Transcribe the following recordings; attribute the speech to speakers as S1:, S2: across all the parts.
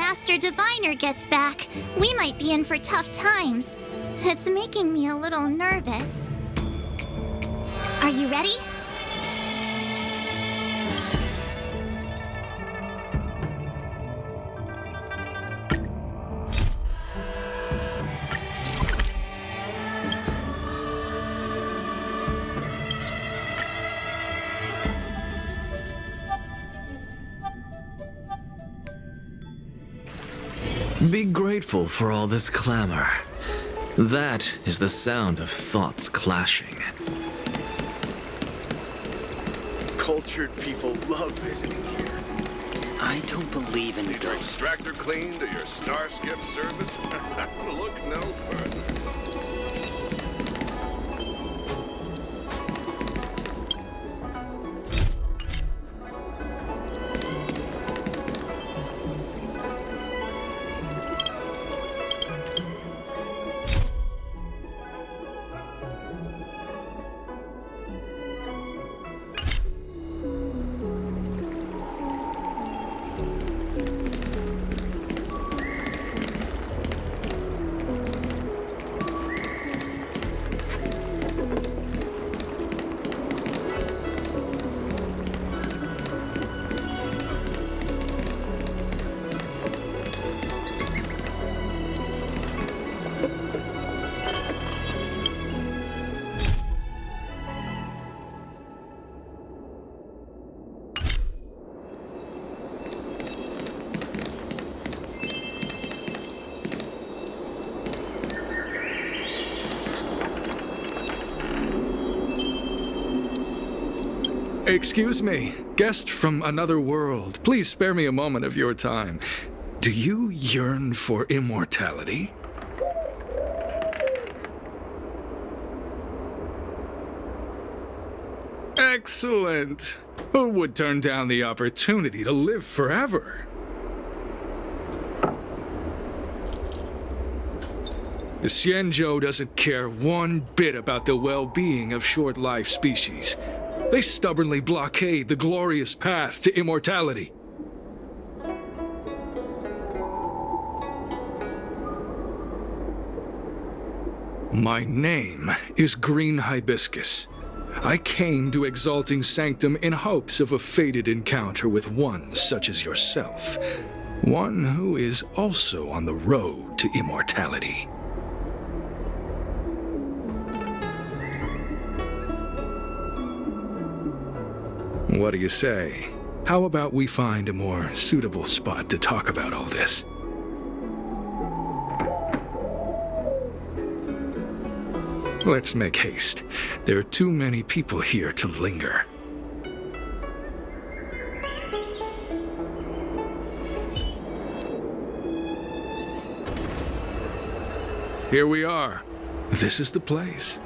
S1: Master Diviner gets back, we might be in for tough times. It's making me a little nervous. Are you ready?
S2: Be grateful for all this clamor. That is the sound of thoughts clashing.
S3: Cultured people love visiting here.
S4: I don't believe in
S5: Need your
S4: ghosts.
S5: extractor cleaned or your Starskiff serviced? Look no further.
S6: Excuse me, guest from another world. Please spare me a moment of your time. Do you yearn for immortality? Excellent. Who would turn down the opportunity to live forever? The Xianzhou doesn't care one bit about the well-being of short-life species. They stubbornly blockade the glorious path to immortality. My name is Green Hibiscus. I came to Exalting Sanctum in hopes of a fated encounter with one such as yourself. One who is also on the road to immortality. What do you say? How about we find a more suitable spot to talk about all this? Let's make haste. There are too many people here to linger. Here we are. This is the place.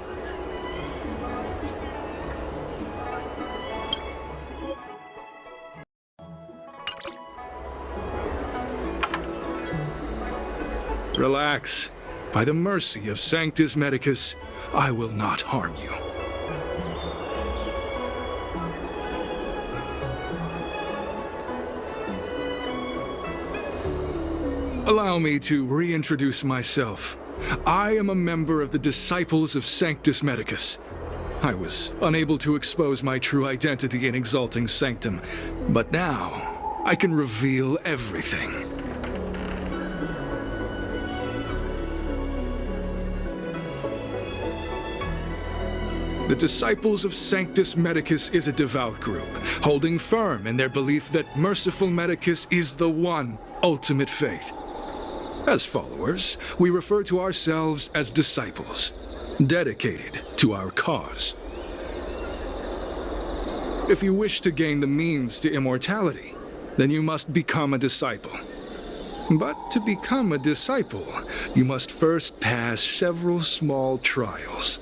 S6: Relax. By the mercy of Sanctus Medicus, I will not harm you. Allow me to reintroduce myself. I am a member of the Disciples of Sanctus Medicus. I was unable to expose my true identity in Exalting Sanctum, but now I can reveal everything. The Disciples of Sanctus Medicus is a devout group, holding firm in their belief that Merciful Medicus is the one ultimate faith. As followers, we refer to ourselves as disciples, dedicated to our cause. If you wish to gain the means to immortality, then you must become a disciple. But to become a disciple, you must first pass several small trials.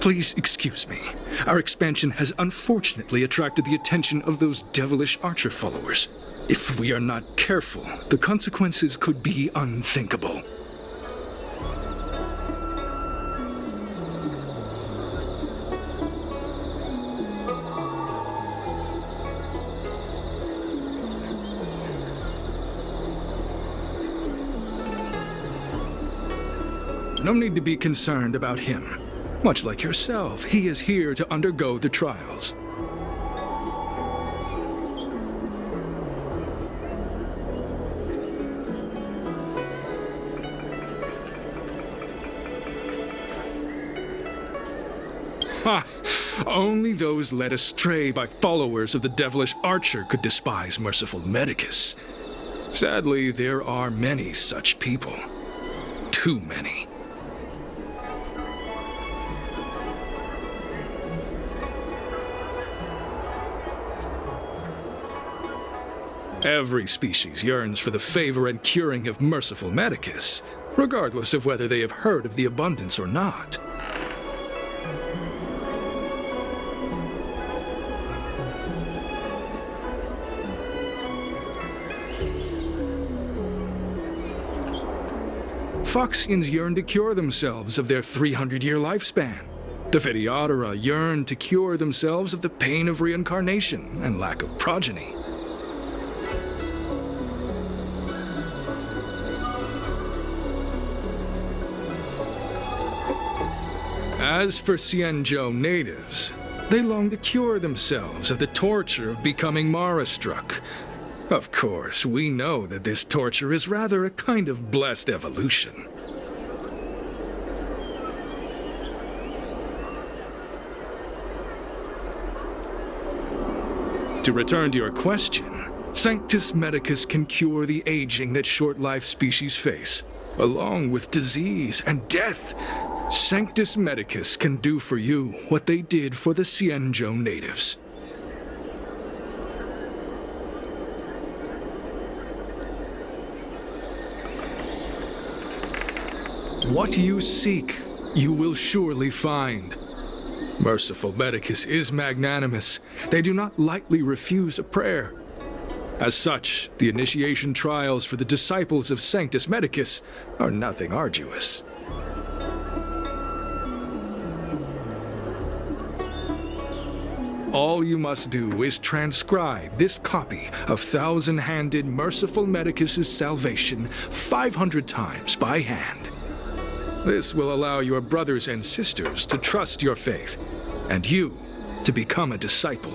S6: Please excuse me. Our expansion has unfortunately attracted the attention of those devilish archer followers. If we are not careful, the consequences could be unthinkable. no need to be concerned about him. Much like yourself, he is here to undergo the trials. Ha! Only those led astray by followers of the devilish Archer could despise merciful Medicus. Sadly, there are many such people. Too many. Every species yearns for the favor and curing of merciful Medicus, regardless of whether they have heard of the abundance or not. Foxians yearn to cure themselves of their 300-year lifespan. The Phytiodora yearn to cure themselves of the pain of reincarnation and lack of progeny. As for Xianzhou natives, they long to cure themselves of the torture of becoming Mara-struck. Of course, we know that this torture is rather a kind of blessed evolution. To return to your question, Sanctus Medicus can cure the aging that short-lived species face, along with disease and death. Sanctus Medicus can do for you what they did for the Xianzhou natives. What you seek, you will surely find. Merciful Medicus is magnanimous. They do not lightly refuse a prayer. As such, the initiation trials for the disciples of Sanctus Medicus are nothing arduous. All you must do is transcribe this copy of Thousand-Handed Merciful Medicus's Salvation 500 times by hand. This will allow your brothers and sisters to trust your faith, and you to become a disciple.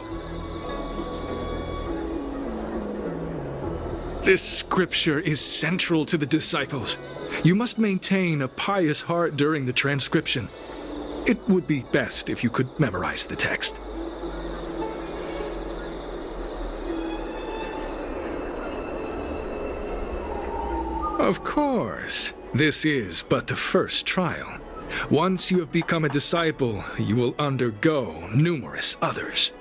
S6: This scripture is central to the disciples. You must maintain a pious heart during the transcription. It would be best if you could memorize the text. Of course. This is but the first trial. Once you have become a disciple, you will undergo numerous others.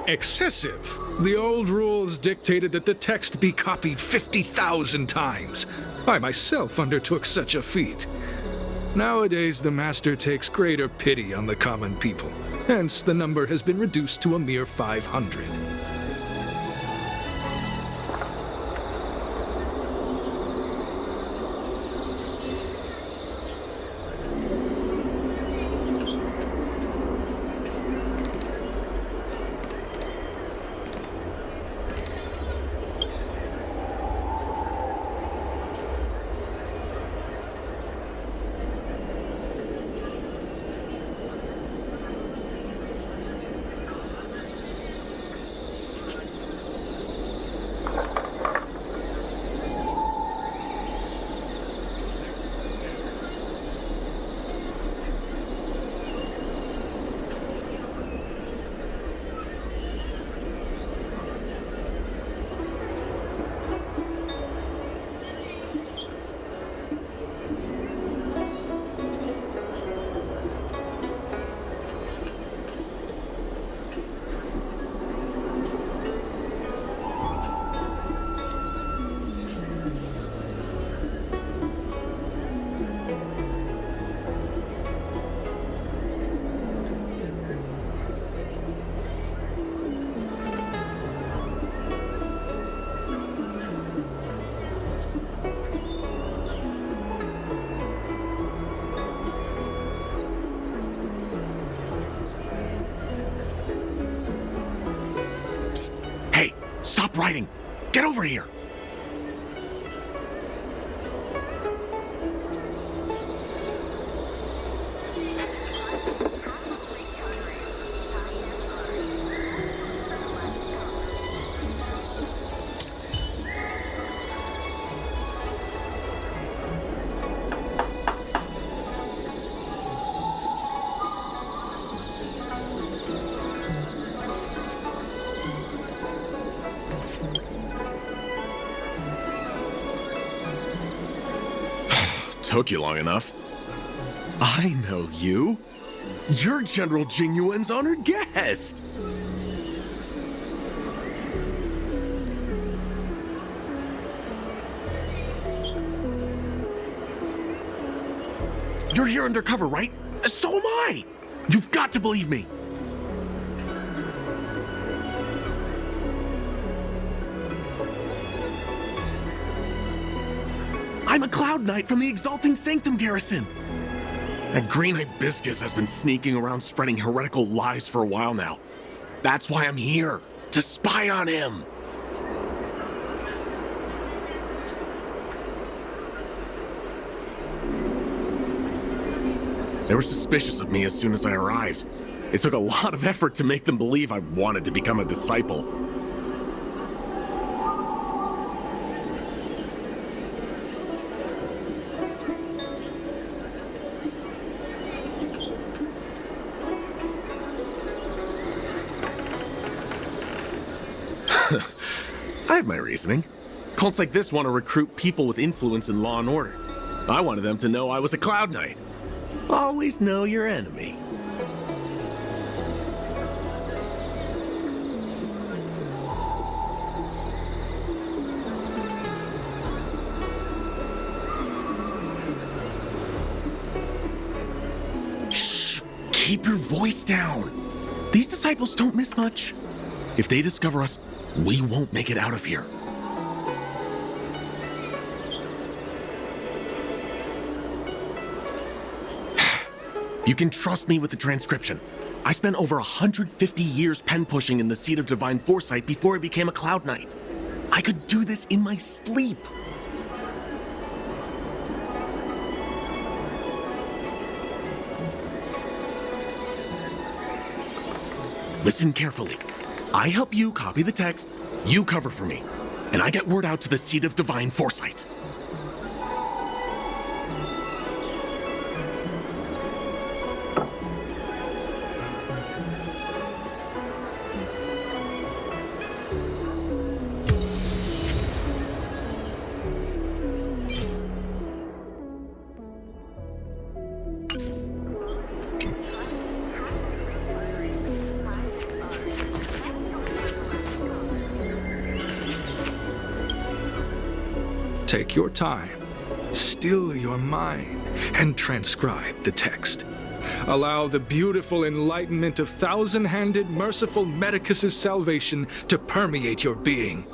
S6: Excessive. The old rules dictated that the text be copied 50,000 times. I myself undertook such a feat. Nowadays, the Master takes greater pity on the common people. Hence, the number has been reduced to a mere 500.
S7: Stop writing! Get over here! Took you long enough. I know you. You're General Jingyuan's honored guest. You're here undercover, right? So am I. You've got to believe me. I'm a Cloud Knight from the Exalting Sanctum Garrison. That green hibiscus has been sneaking around spreading heretical lies for a while now. That's why I'm here, to spy on him. They were suspicious of me as soon as I arrived. It took a lot of effort to make them believe I wanted to become a disciple. I have my reasoning. Cults like this want to recruit people with influence in law and order. I wanted them to know I was a Cloud Knight. Always know your enemy. Shh! Keep your voice down. These disciples don't miss much. If they discover us, we won't make it out of here. You can trust me with the transcription. I spent over 150 years pen pushing in the Seat of Divine Foresight before I became a Cloud Knight. I could do this in my sleep. Listen carefully. I help you copy the text, you cover for me, and I get word out to the Seat of Divine Foresight.
S6: Take your time, still your mind, and transcribe the text. Allow the beautiful enlightenment of thousand-handed, merciful Medicus's salvation to permeate your being.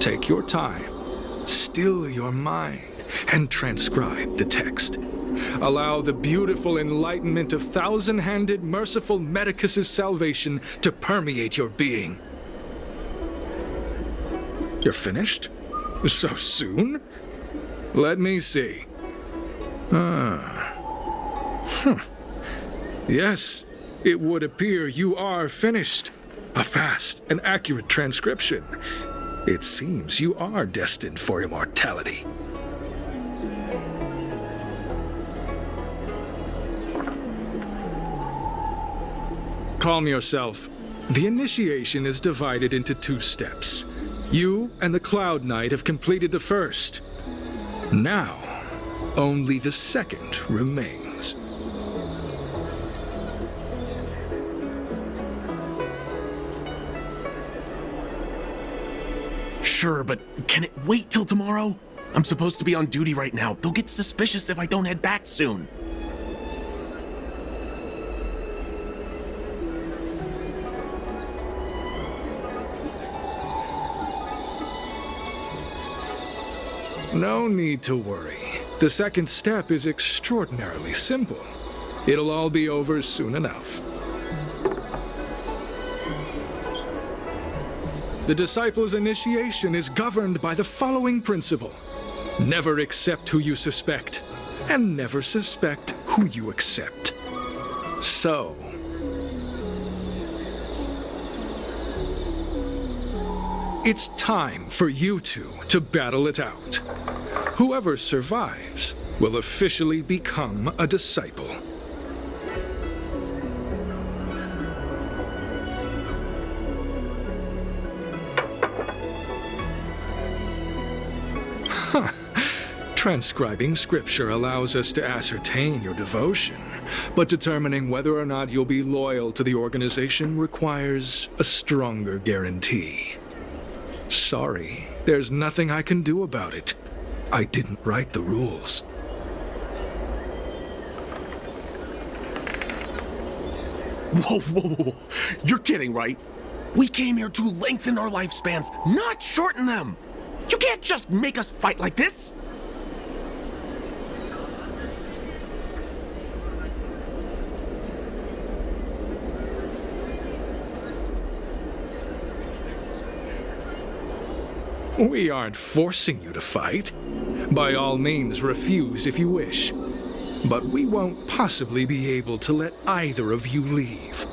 S6: Take your time, still your mind, and transcribe the text. Allow the beautiful enlightenment of thousand-handed, merciful Medicus's salvation to permeate your being. You're finished? So soon? Let me see. Yes, it would appear you are finished. A fast and accurate transcription. It seems you are destined for immortality. Calm yourself. The initiation is divided into 2 steps. You and the Cloud Knight have completed the first. Now, only the second remains.
S7: Sure, but can it wait till tomorrow? I'm supposed to be on duty right now. They'll get suspicious if I don't head back soon.
S6: No need to worry. The second step is extraordinarily simple. It'll all be over soon enough. The disciple's initiation is governed by the following principle. Never accept who you suspect, and never suspect who you accept. So, it's time for you two to battle it out. Whoever survives will officially become a disciple. Transcribing scripture allows us to ascertain your devotion, but determining whether or not you'll be loyal to the organization requires a stronger guarantee. Sorry, there's nothing I can do about it. I didn't write the rules.
S7: Whoa, whoa, whoa. You're kidding, right? We came here to lengthen our lifespans, not shorten them. You can't just make us fight like this.
S6: We aren't forcing you to fight. By all means, refuse if you wish. But we won't possibly be able to let either of you leave.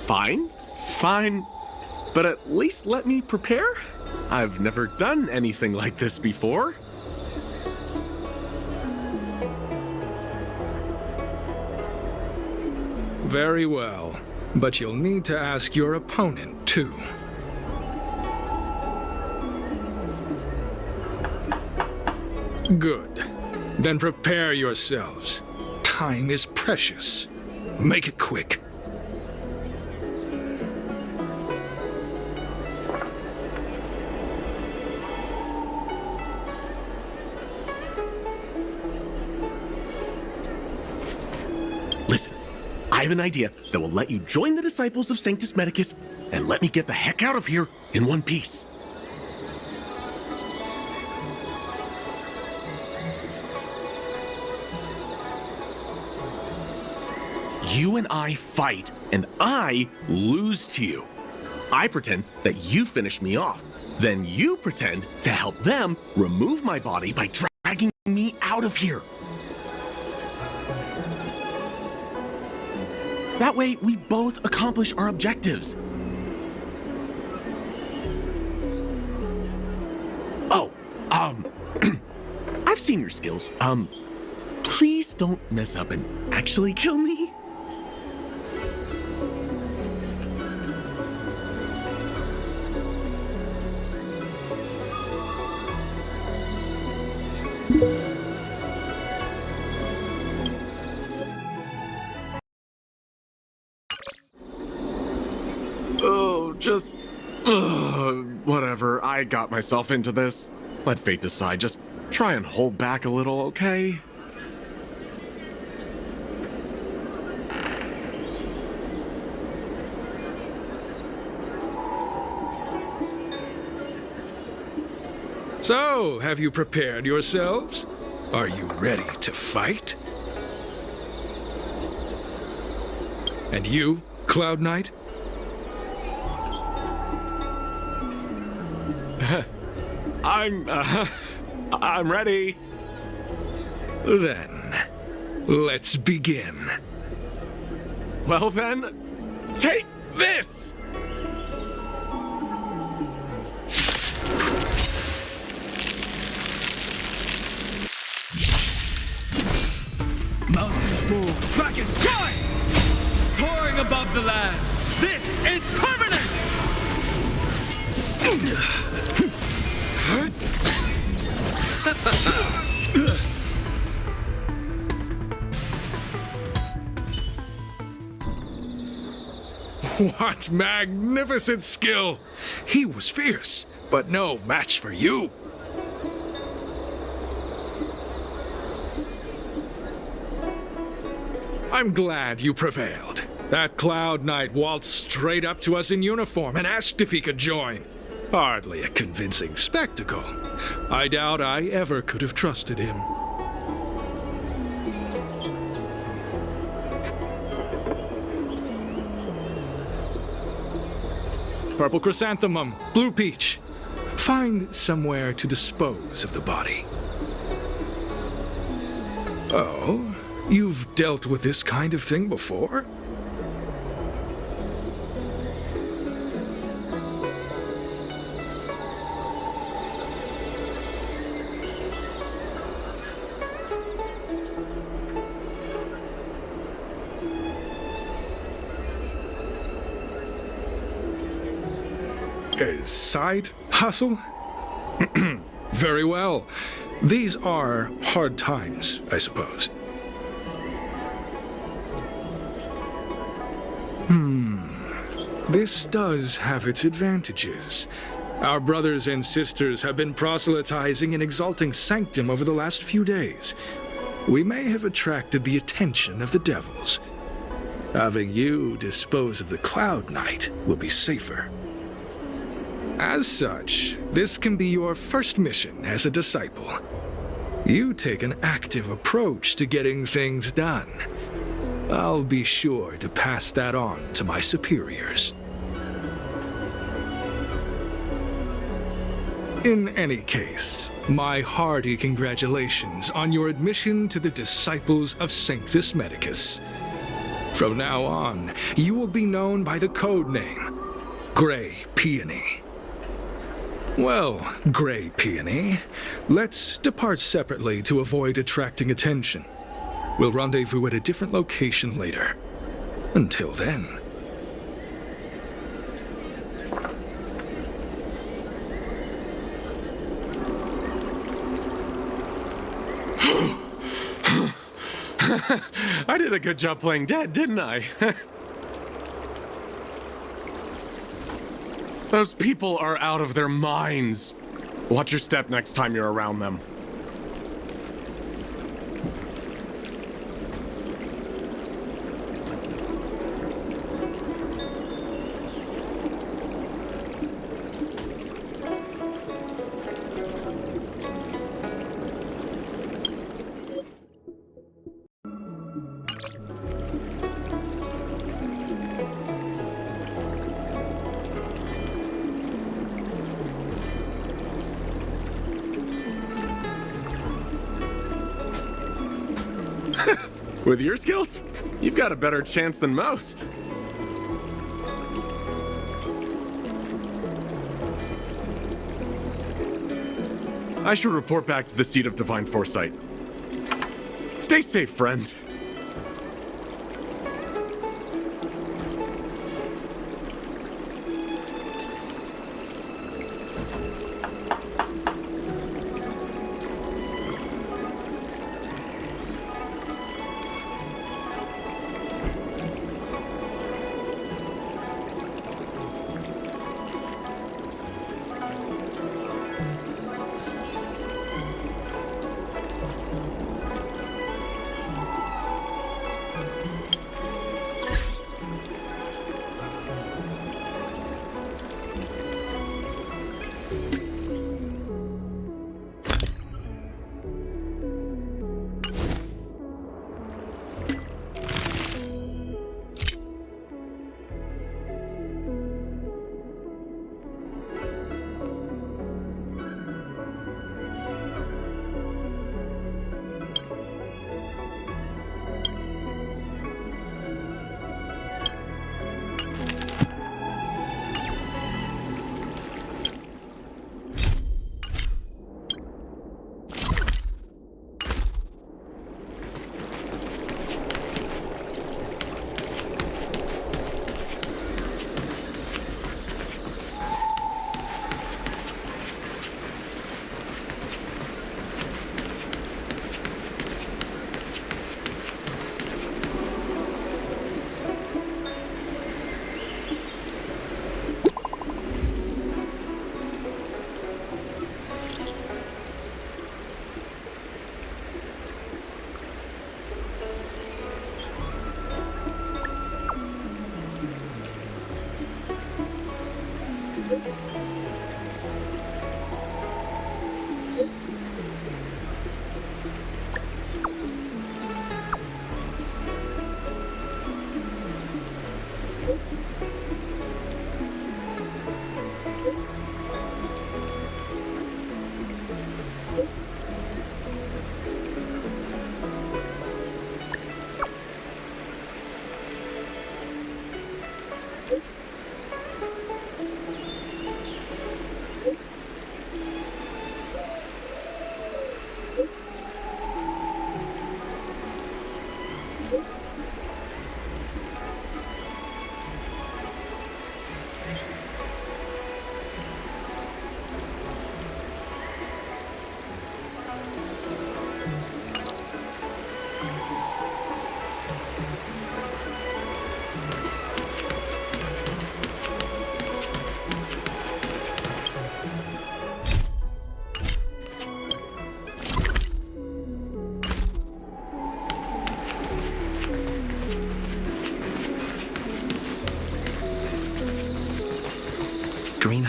S7: Fine. But at least let me prepare. I've never done anything like this before.
S6: Very well, but you'll need to ask your opponent, too. Good. Then prepare yourselves. Time is precious. Make it quick.
S7: Listen, I have an idea that will let you join the disciples of Sanctus Medicus and let me get the heck out of here in one piece. You and I fight, and I lose to you. I pretend that you finish me off. Then you pretend to help them remove my body by dragging me out of here. That way, we both accomplish our objectives. Oh, I've seen your skills. Please don't mess up and actually kill me. Whatever, I got myself into this. Let fate decide, just try and hold back a little, okay?
S6: So, have you prepared yourselves? Are you ready to fight? And you, Cloud Knight?
S7: I'm ready.
S6: Then, let's begin.
S7: Well then, take this!
S8: Mountains move, dragons rise! Soaring above the lands, this is permanence!
S6: What magnificent skill! He was fierce, but no match for you. I'm glad you prevailed. That Cloud Knight waltzed straight up to us in uniform and asked if he could join. Hardly a convincing spectacle. I doubt I ever could have trusted him. Purple chrysanthemum, blue peach. Find somewhere to dispose of the body. Oh, you've dealt with this kind of thing before? A side hustle? Very well. These are hard times, I suppose. This does have its advantages. Our brothers and sisters have been proselytizing in Exalting Sanctum over the last few days. We may have attracted the attention of the devils. Having you dispose of the Cloud Knight will be safer. As such, this can be your first mission as a disciple. You take an active approach to getting things done. I'll be sure to pass that on to my superiors. In any case, my hearty congratulations on your admission to the Disciples of Sanctus Medicus. From now on, you will be known by the code name, Grey Peony. Well, Grey Peony, let's depart separately to avoid attracting attention. We'll rendezvous at a different location later. Until then.
S7: I did a good job playing dead, didn't I? Those people are out of their minds. Watch your step next time you're around them. With your skills, you've got a better chance than most. I should report back to the Seat of Divine Foresight. Stay safe, friend.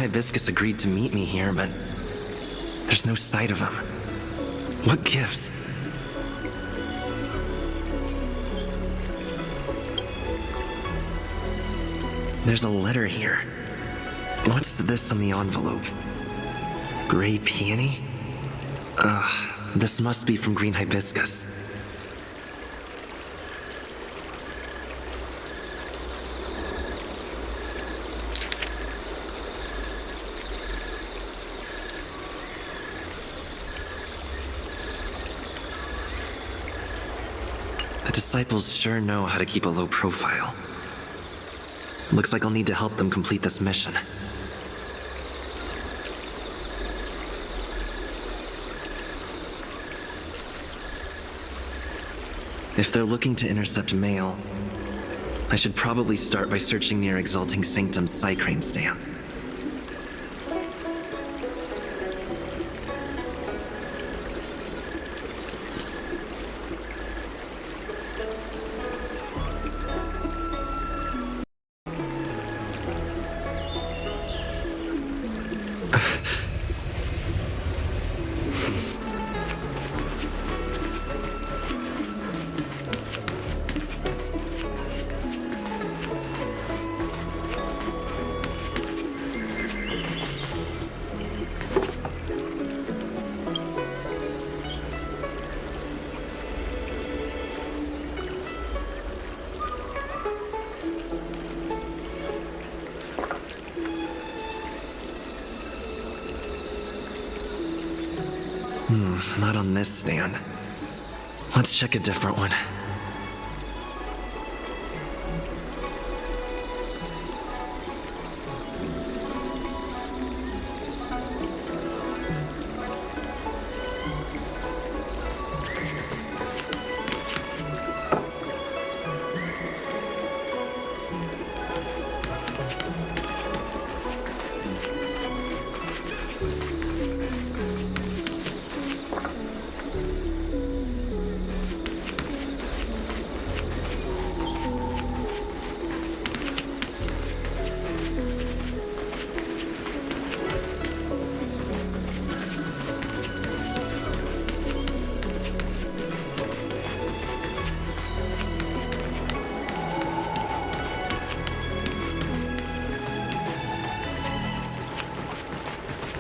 S4: Hibiscus agreed to meet me here, but there's no sight of him. What gives? There's a letter here. What's this on the envelope? Gray peony? Ugh, this must be from Green Hibiscus. The disciples sure know how to keep a low profile. Looks like I'll need to help them complete this mission. If they're looking to intercept mail, I should probably start by searching near Exalting Sanctum's Psycrane stands. Not on this stand. Let's check a different one.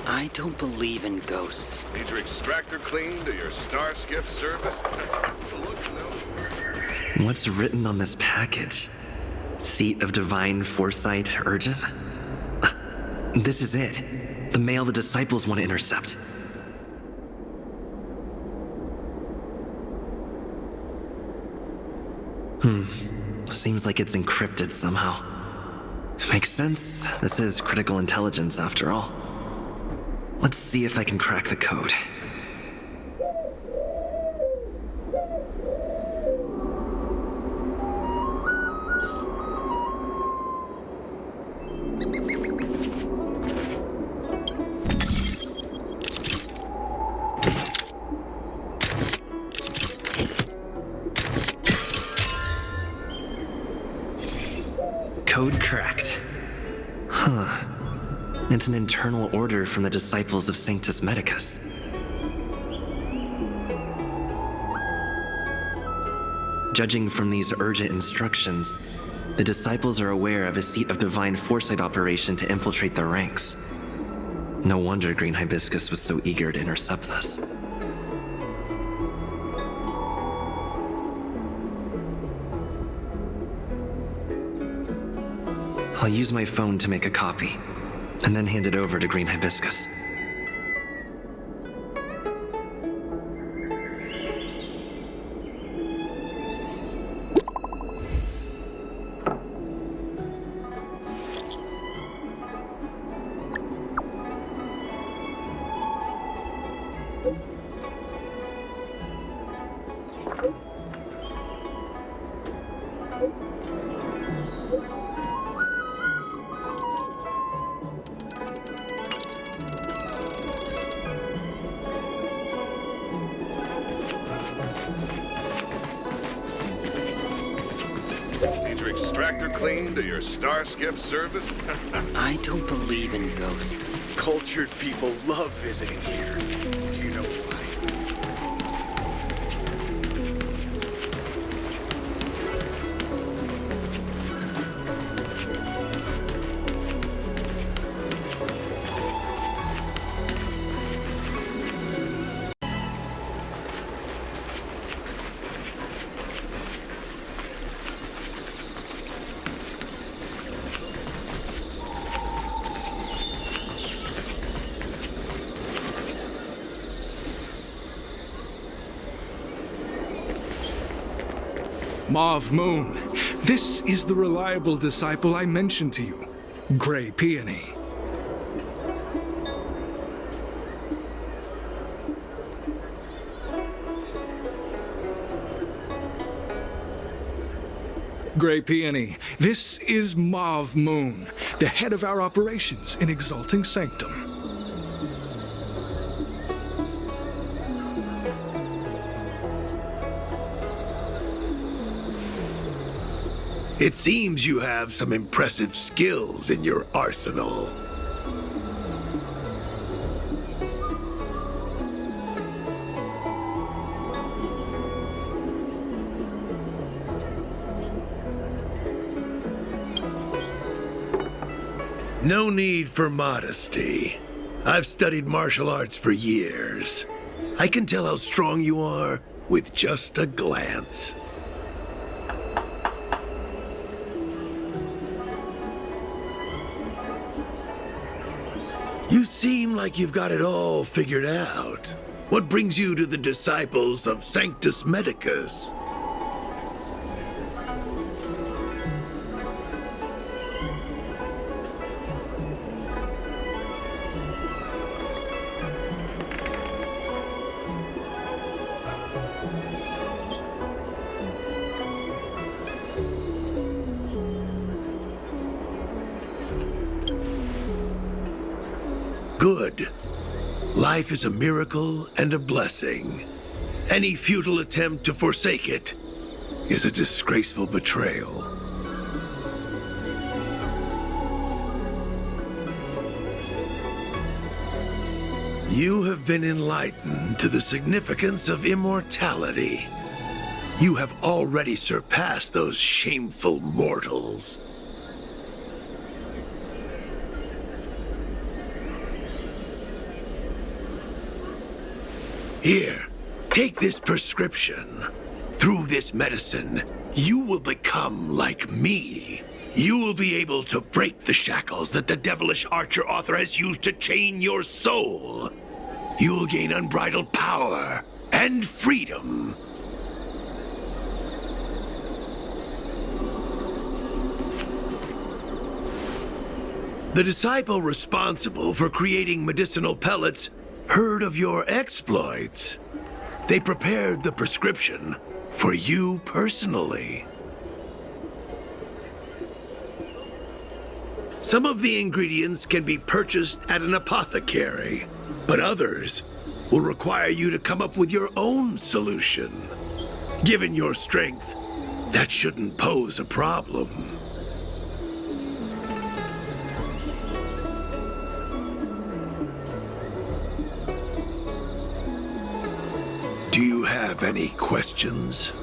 S4: I don't believe in ghosts.
S5: Need your extractor cleaned or your star skiff serviced? Look nowhere.
S4: What's written on this package? Seat of Divine Foresight, urgent? This is it. The mail the disciples want to intercept. Seems like it's encrypted somehow. Makes sense. This is critical intelligence after all. Let's see if I can crack the code. Code cracked. Huh. It's an internal order from the disciples of Sanctus Medicus. Judging from these urgent instructions, the disciples are aware of a Seat of Divine Foresight operation to infiltrate their ranks. No wonder Green Hibiscus was so eager to intercept this. I'll use my phone to make a copy, and then hand it over to Green Hibiscus.
S5: extractor cleaned or your star skiff serviced?
S9: I don't believe in ghosts.
S3: Cultured people love visiting here. Do you know why?
S6: Mauve Moon, this is the reliable disciple I mentioned to you, Gray Peony. Gray Peony, this is Mauve Moon, the head of our operations in Exalting Sanctum.
S10: It seems you have some impressive skills in your arsenal. No need for modesty. I've studied martial arts for years. I can tell how strong you are with just a glance. You seem like you've got it all figured out. What brings you to the disciples of Sanctus Medicus? Good. Life is a miracle and a blessing. Any futile attempt to forsake it is a disgraceful betrayal. You have been enlightened to the significance of immortality. You have already surpassed those shameful mortals. Here, take this prescription. Through this medicine, you will become like me. You will be able to break the shackles that the devilish Archer author has used to chain your soul. You will gain unbridled power and freedom. The disciple responsible for creating medicinal pellets heard of your exploits. They prepared the prescription for you personally. Some of the ingredients can be purchased at an apothecary, but others will require you to come up with your own solution. Given your strength, that shouldn't pose a problem. Do you have any questions?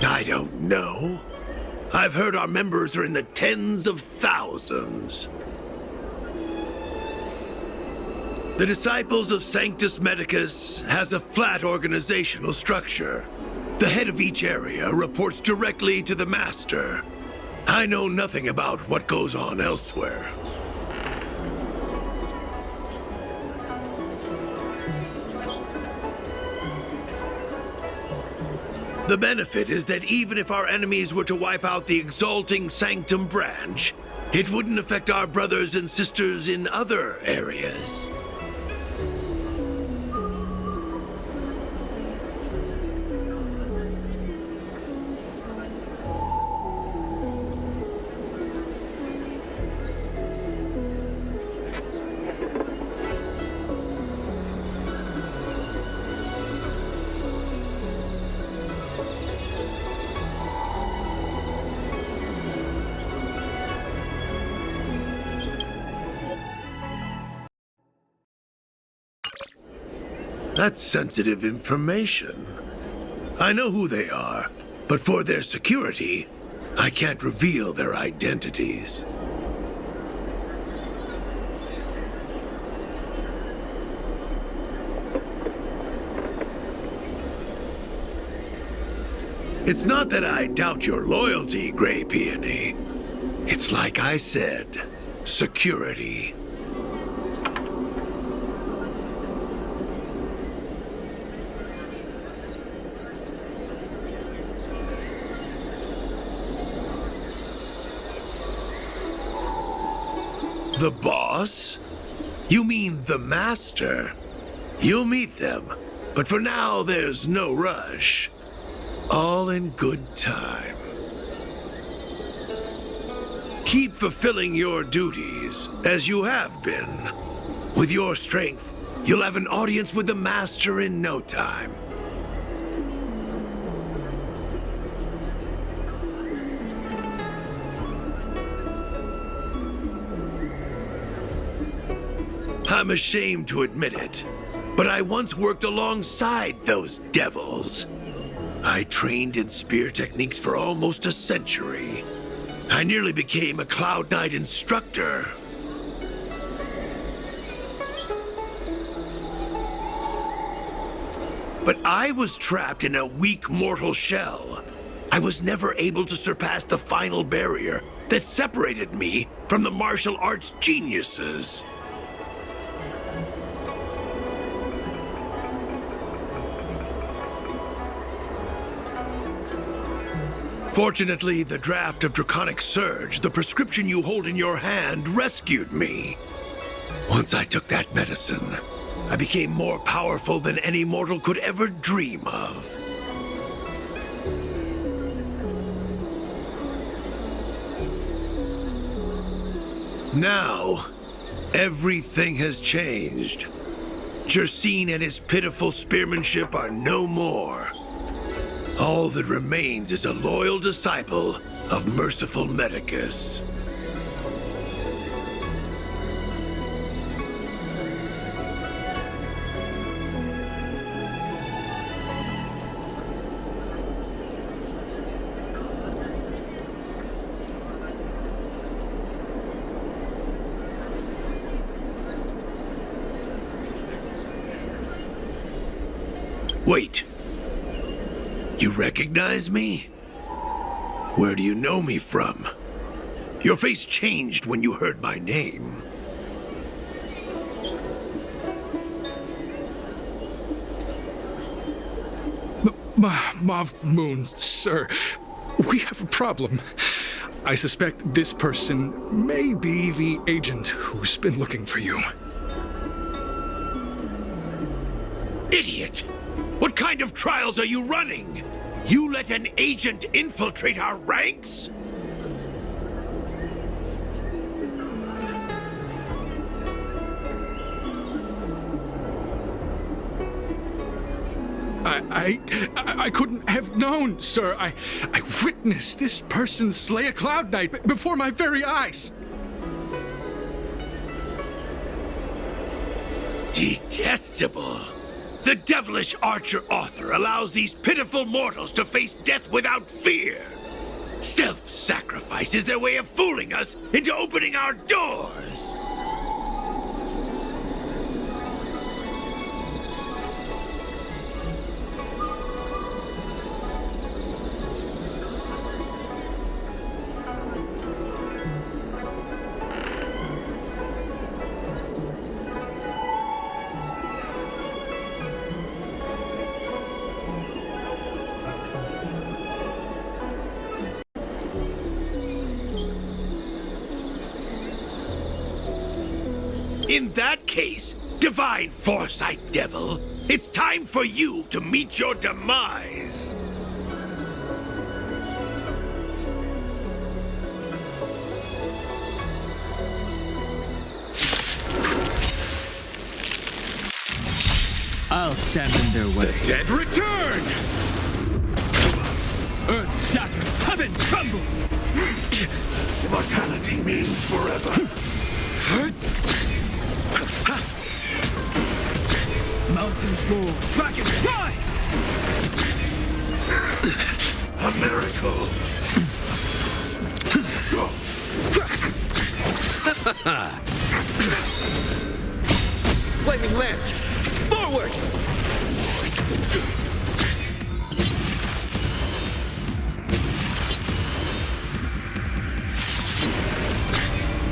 S10: I don't know. I've heard our members are in the tens of thousands. The Disciples of Sanctus Medicus has a flat organizational structure. The head of each area reports directly to the Master. I know nothing about what goes on elsewhere. The benefit is that even if our enemies were to wipe out the Exalting Sanctum branch, it wouldn't affect our brothers and sisters in other areas. That's sensitive information. I know who they are, but for their security, I can't reveal their identities. It's not that I doubt your loyalty, Grey Peony. It's like I said, security. The boss? You mean the master? You'll meet them, but for now there's no rush. All in good time. Keep fulfilling your duties, as you have been. With your strength, you'll have an audience with the Master in no time. I'm ashamed to admit it, but I once worked alongside those devils. I trained in spear techniques for almost a century. I nearly became a Cloud Knight instructor. But I was trapped in a weak mortal shell. I was never able to surpass the final barrier that separated me from the martial arts geniuses. Fortunately, the draft of Draconic Surge, the prescription you hold in your hand, rescued me. Once I took that medicine, I became more powerful than any mortal could ever dream of. Now, everything has changed. Jersine and his pitiful spearmanship are no more. All that remains is a loyal disciple of Merciful Medicus. Wait. You recognize me? Where do you know me from? Your face changed when you heard my name.
S6: Mauve Moon, sir. We have a problem. I suspect this person may be the agent who's been looking for you.
S10: Idiot! What kind of trials are you running? You let an agent infiltrate our ranks?
S6: I couldn't have known, sir. I witnessed this person slay a Cloud Knight before my very eyes.
S10: Detestable. The devilish Archer author allows these pitiful mortals to face death without fear. Self-sacrifice is their way of fooling us into opening our doors. In that case, Divine Foresight Devil, it's time for you to meet your demise.
S8: I'll stand in their way.
S6: The dead return!
S8: Earth shatters, heaven trembles!
S10: Immortality means forever.
S8: Mountains roar, dragons rise!
S10: A miracle!
S3: Flaming lance! Forward!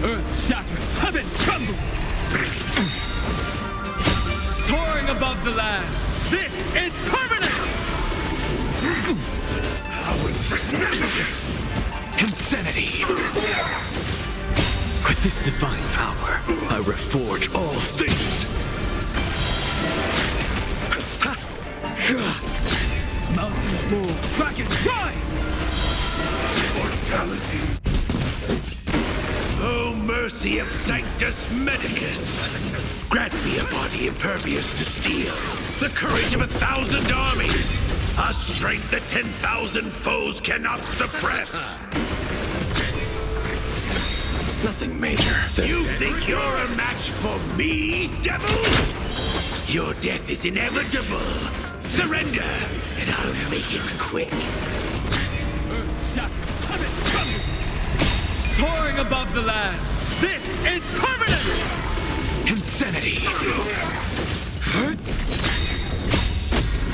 S8: Earth shatters, heaven trembles! Soaring above the lands, this is permanence!
S10: How insignificant!
S2: Insanity! With this divine power, I reforge all things!
S8: Mountains roar, dragons rise!
S10: Mortality! Oh, mercy of Sanctus Medicus! Grant me a body impervious to steel, the courage of 1,000 armies, a strength that 10,000 foes cannot suppress!
S2: Nothing major.
S10: You think you're a match for me, devil? Your death is inevitable. Surrender, and I'll make it quick.
S8: Earth shatters, heaven trembles! Soaring above the lands, this is permanence!
S2: Insanity!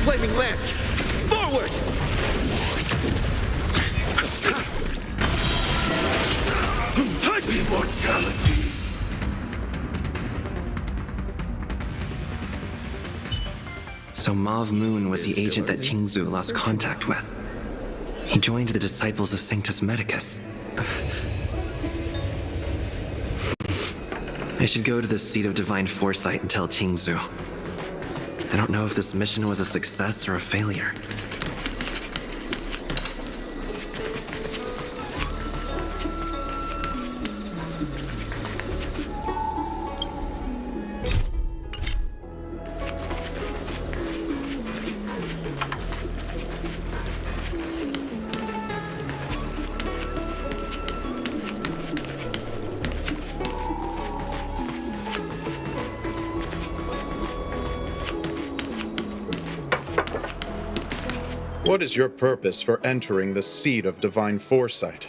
S3: Flaming lance! Forward!
S10: Immortality!
S4: So Mauve Moon was the agent that Qingzu lost contact with. He joined the Disciples of Sanctus Medicus. I should go to the Seat of Divine Foresight and tell Qingzu. I don't know if this mission was a success or a failure.
S11: What is your purpose for entering the Seat of Divine Foresight?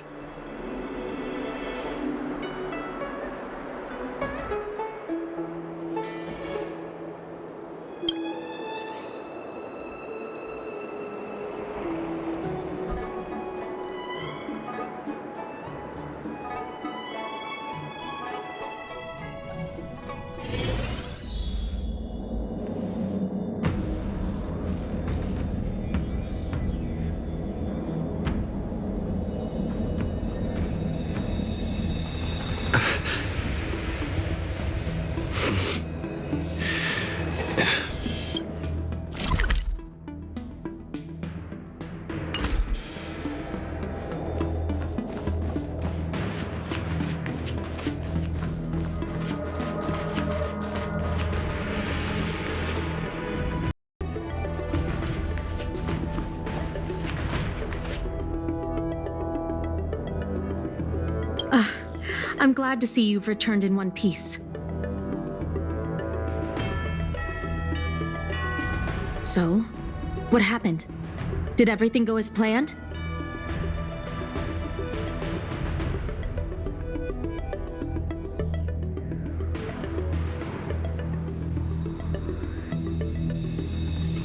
S12: I'm glad to see you've returned in one piece. So, what happened? Did everything go as planned?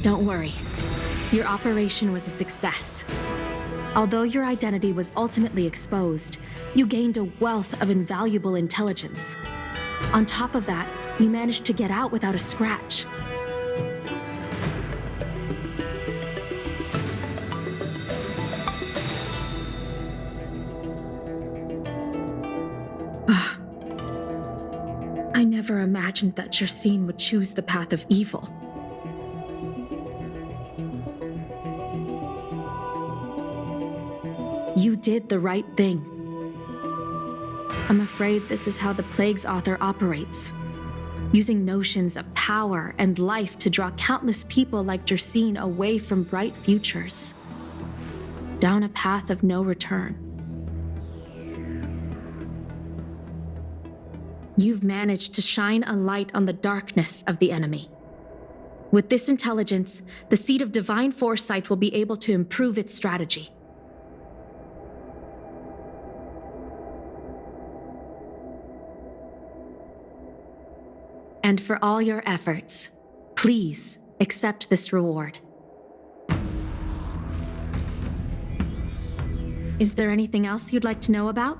S12: Don't worry. Your operation was a success. Although your identity was ultimately exposed, you gained a wealth of invaluable intelligence. On top of that, you managed to get out without a scratch. I never imagined that Jersine would choose the path of evil. You did the right thing. I'm afraid this is how the Plague's author operates, using notions of power and life to draw countless people like Jersine away from bright futures, down a path of no return. You've managed to shine a light on the darkness of the enemy. With this intelligence, the Seed of Divine Foresight will be able to improve its strategy. And for all your efforts, please accept this reward. Is there anything else you'd like to know about?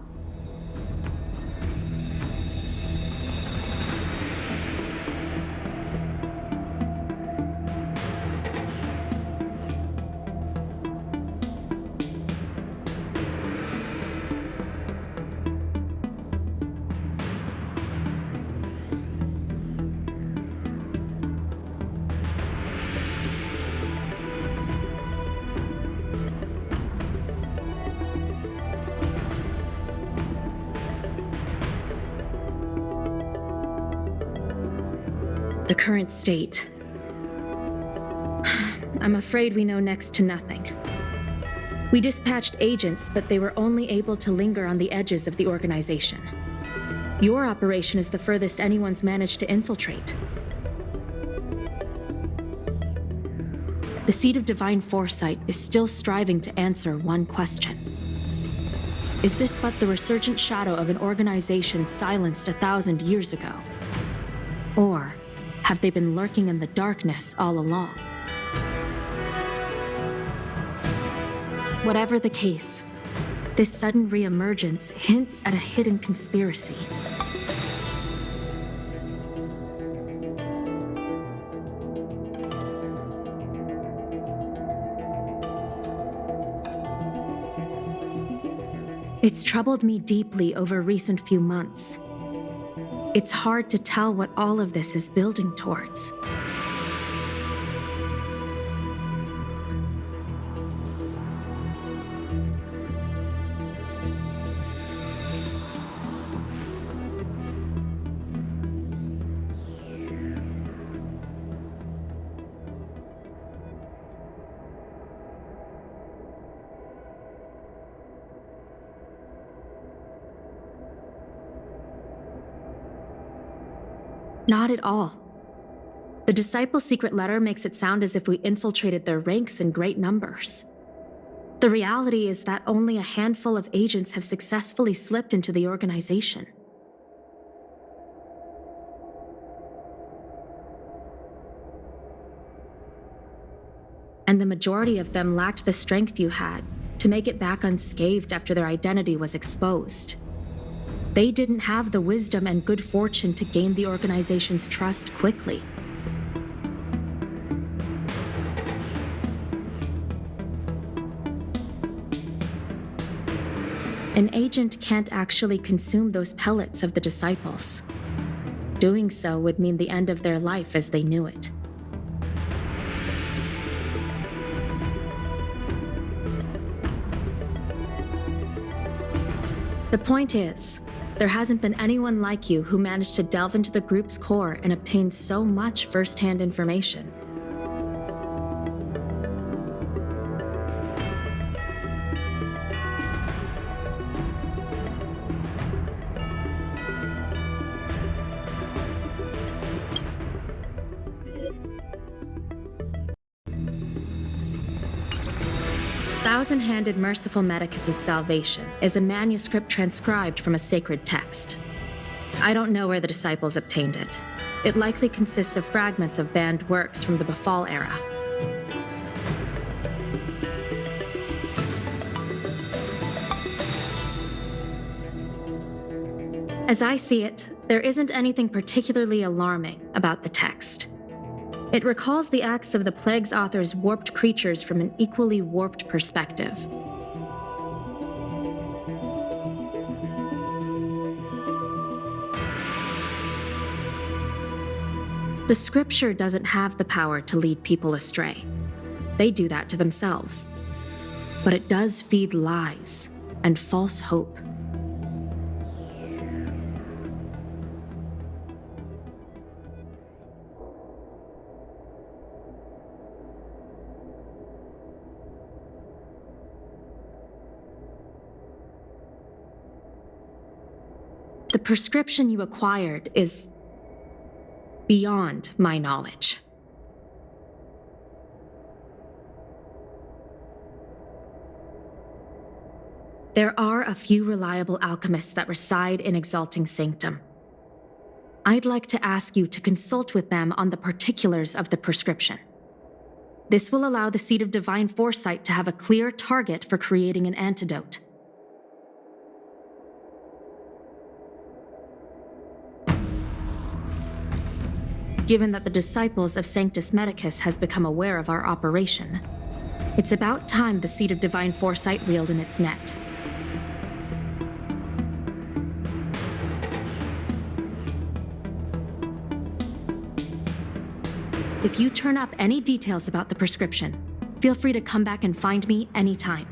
S12: The current state. I'm afraid we know next to nothing. We dispatched agents, but they were only able to linger on the edges of the organization. Your operation is the furthest anyone's managed to infiltrate. The Seed of Divine Foresight is still striving to answer one question. Is this but the resurgent shadow of an organization silenced 1,000 years ago? Or have they been lurking in the darkness all along? Whatever the case, this sudden reemergence hints at a hidden conspiracy. It's troubled me deeply over recent few months. It's hard to tell what all of this is building towards. Not at all. The Disciple's secret letter makes it sound as if we infiltrated their ranks in great numbers. The reality is that only a handful of agents have successfully slipped into the organization. And the majority of them lacked the strength you had to make it back unscathed after their identity was exposed. They didn't have the wisdom and good fortune to gain the organization's trust quickly. An agent can't actually consume those pellets of the Disciples. Doing so would mean the end of their life as they knew it. The point is, there hasn't been anyone like you who managed to delve into the group's core and obtain so much first-hand information. Thousand-Handed Merciful Medicus' Salvation is a manuscript transcribed from a sacred text. I don't know where the Disciples obtained it. It likely consists of fragments of banned works from the Befall era. As I see it, there isn't anything particularly alarming about the text. It recalls the acts of the Plague's author's warped creatures from an equally warped perspective. The scripture doesn't have the power to lead people astray. They do that to themselves. But it does feed lies and false hope. The prescription you acquired is beyond my knowledge. There are a few reliable alchemists that reside in Exalting Sanctum. I'd like to ask you to consult with them on the particulars of the prescription. This will allow the Seed of Divine Foresight to have a clear target for creating an antidote. Given that the disciples of Sanctus Medicus has become aware of our operation, it's about time the Seed of Divine Foresight reeled in its net. If you turn up any details about the prescription, feel free to come back and find me anytime.